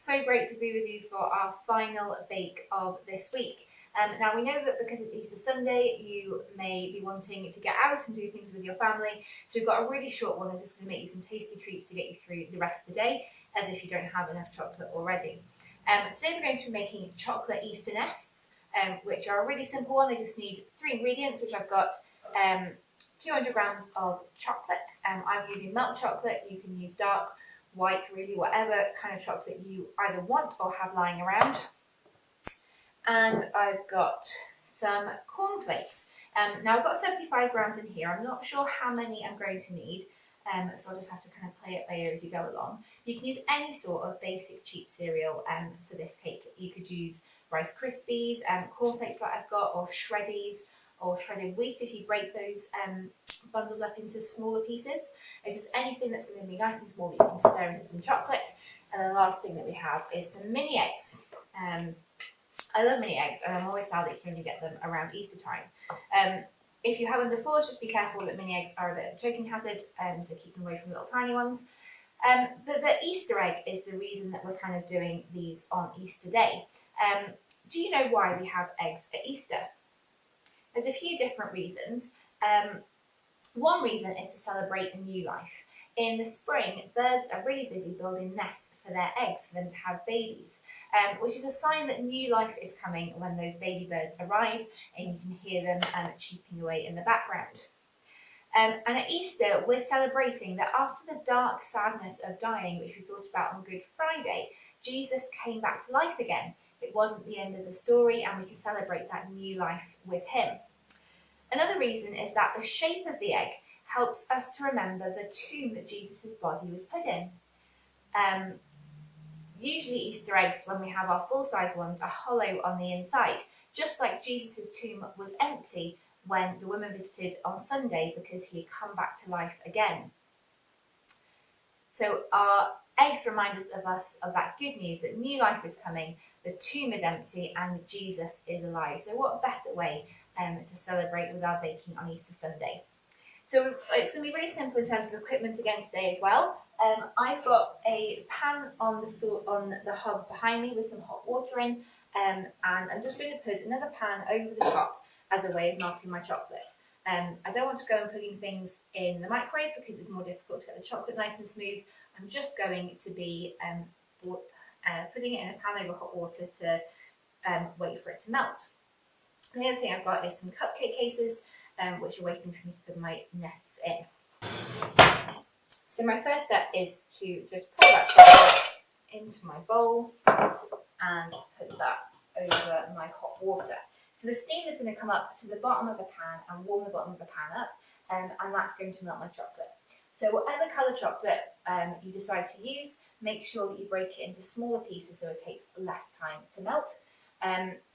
so great to be with you for our final bake of this week. Now we know that because it's Easter Sunday, you may be wanting to get out and do things with your family. So we've got a really short one that's just going to make you some tasty treats to get you through the rest of the day, as if you don't have enough chocolate already. Today we're going to be making chocolate Easter nests, which are a really simple one. They just need 3 ingredients, which I've got 200 grams of chocolate. I'm using milk chocolate. You can use dark, white, really whatever kind of chocolate you either want or have lying around. And I've got some cornflakes. Now I've got 75 grams in here. I'm not sure how many I'm going to need, so I'll just have to kind of play it by ear as we go along. You can use any sort of basic cheap cereal for this cake. You could use Rice Krispies, cornflakes that I've got, or Shreddies, or shredded wheat if you break those bundles up into smaller pieces. It's just anything that's going to be nice and small that you can stir into some chocolate. And the last thing that we have is some mini eggs. I love mini eggs, and I'm always sad that you can only get them around Easter time. If you have under 4s, just be careful that mini eggs are a bit of a choking hazard, so keep them away from little tiny ones. But the Easter egg is the reason that we're kind of doing these on Easter Day. Do you know why we have eggs at Easter? There's a few different reasons. One reason is to celebrate a new life. In the spring, birds are really busy building nests for their eggs, for them to have babies, which is a sign that new life is coming when those baby birds arrive, and you can hear them cheeping away in the background. And at Easter, we're celebrating that after the dark sadness of dying, which we thought about on Good Friday, Jesus came back to life again. It wasn't the end of the story, and we can celebrate that new life with him. Another reason is that the shape of the egg helps us to remember the tomb that Jesus' body was put in. Usually Easter eggs, when we have our full-size ones, are hollow on the inside, just like Jesus' tomb was empty when the women visited on Sunday because he had come back to life again. So our eggs remind us of that good news, that new life is coming, the tomb is empty, and Jesus is alive. So what better way to celebrate with our baking on Easter Sunday? So it's going to be really simple in terms of equipment again today as well. I've got a pan on the hob behind me with some hot water in, and I'm just going to put another pan over the top as a way of melting my chocolate. I don't want to go and putting things in the microwave because it's more difficult to get the chocolate nice and smooth. I'm just going to be putting it in a pan over hot water to wait for it to melt. The other thing I've got is some cupcake cases, which are waiting for me to put my nests in. So my first step is to just pour that chocolate into my bowl and put that over my hot water. So the steam is going to come up to the bottom of the pan and warm the bottom of the pan up, and that's going to melt my chocolate. So whatever colour chocolate you decide to use, make sure that you break it into smaller pieces so it takes less time to melt.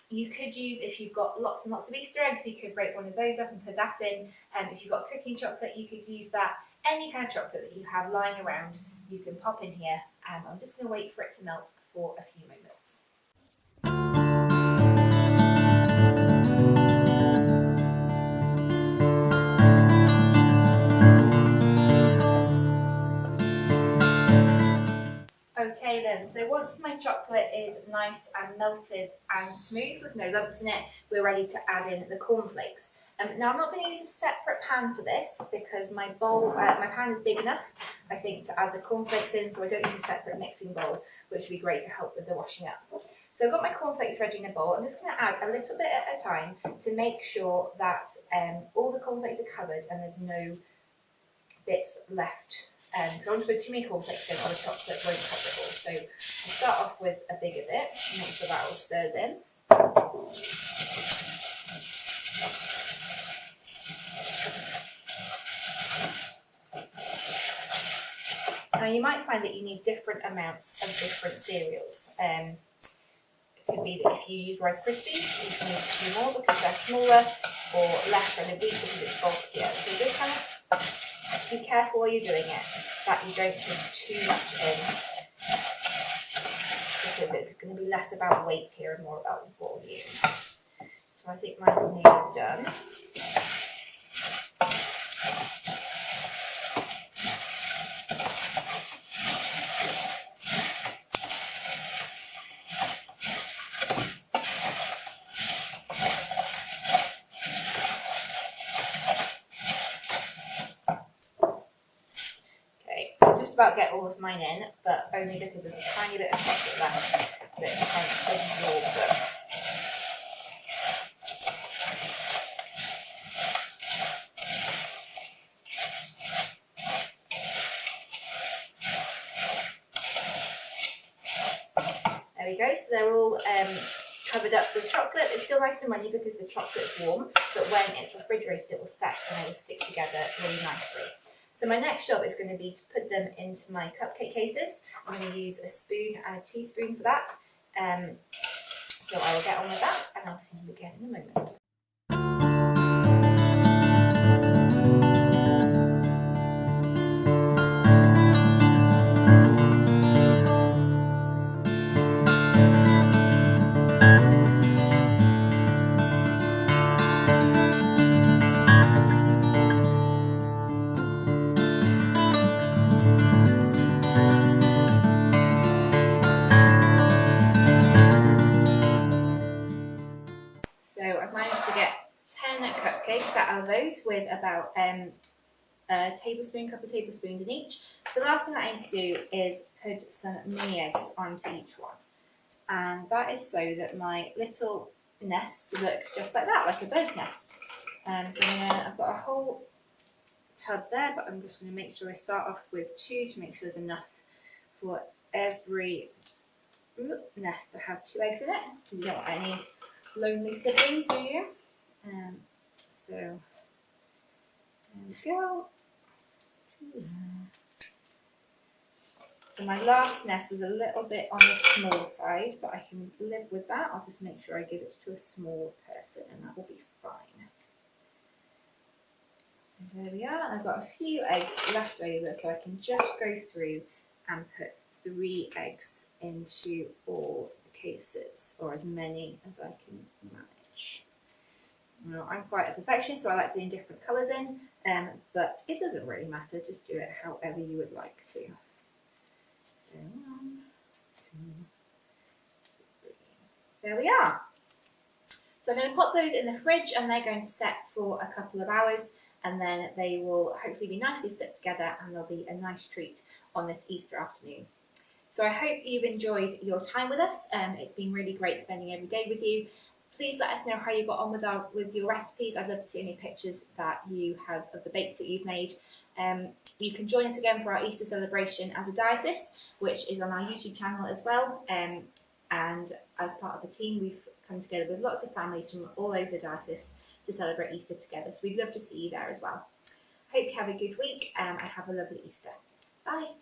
You could use, if you've got lots and lots of Easter eggs, you could break one of those up and put that in. If you've got cooking chocolate, you could use that. Any kind of chocolate that you have lying around, you can pop in here. I'm just going to wait for it to melt for a few moments. Okay then, so once my chocolate is nice and melted and smooth with no lumps in it, we're ready to add in the cornflakes. Now I'm not going to use a separate pan for this because my pan is big enough, I think, to add the cornflakes in, so I don't need a separate mixing bowl, which would be great to help with the washing up. So I've got my cornflakes ready in a bowl. I'm just going to add a little bit at a time to make sure that all the cornflakes are covered and there's no bits left. I don't want to put too many cornflakes in or the chocolate won't cover it all. So I'll start off with a bigger bit, make sure that all stirs in. Now you might find that you need different amounts of different cereals. It could be that if you use Rice Krispies, you can use a few more because they're smaller, or less shredded wheat because it's bulkier. So just kind of be careful while you're doing it that you don't put too much in, because it's going to be less about weight here and more about volume. So I think mine's nearly done. about get all of mine in, but only because there's a tiny bit of chocolate left that can absorb them. There we go, so they're all covered up with chocolate. It's still nice and runny because the chocolate's warm, but when it's refrigerated it will set and they will stick together really nicely. So my next job is going to be to put them into my cupcake cases. I'm going to use a spoon and a teaspoon for that. So I will get on with that and I'll see you again in a moment. So I've managed to get 10 cupcakes out of those with about a couple of tablespoons in each. So the last thing that I need to do is put some mini eggs onto each one. And that is so that my little nests look just like that, like a bird's nest. So I've got a whole tub there, but I'm just going to make sure I start off with 2 to make sure there's enough for every nest to have 2 eggs in it. You don't want any lonely siblings, do you? So there we go. So my last nest was a little bit on the small side, but I can live with that. I'll just make sure I give it to a small person and that will be fine. So there we are. I've got a few eggs left over, so I can just go through and put 3 eggs into all the cases, or as many as I can manage. Now, I'm quite a perfectionist, so I like doing different colours in, but it doesn't really matter. Just do it however you would like to. So 1, 2, 3. There we are. So I'm going to pop those in the fridge and they're going to set for a couple of hours, and then they will hopefully be nicely stuck together and they'll be a nice treat on this Easter afternoon. So I hope you've enjoyed your time with us. It's been really great spending every day with you. Please let us know how you got on with your recipes. I'd love to see any pictures that you have of the bakes that you've made. You can join us again for our Easter celebration as a diocese, which is on our YouTube channel as well. And as part of the team, we've come together with lots of families from all over the diocese to celebrate Easter together. So we'd love to see you there as well. Hope you have a good week and have a lovely Easter. Bye.